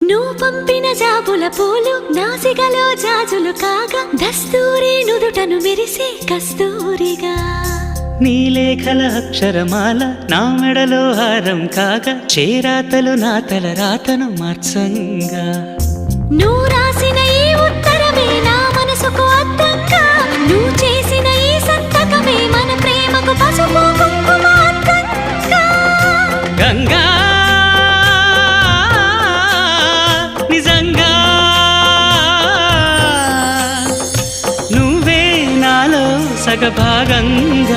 నువ్వు పంపిన జాబుల పూలు నాసికలో జాజులు కాగా దస్తూరి నుదుటను మెరిసే కస్తూరిగా నీలేఖల అక్షరమాల నా మెడలో హారం కాగా చేరాతలు నా తల రాతను మార్చంగా నువ్వు రాసిన ఈ ఉత్తరమే నా మనసుకు అద్దంగా నువ్వు చేసిన ఈ సంతకమే మన ప్రేమకు పసుపు కుంకుమ అద్దంగా గంగా నిజంగా నువ్వే నాలో సగభాగంగా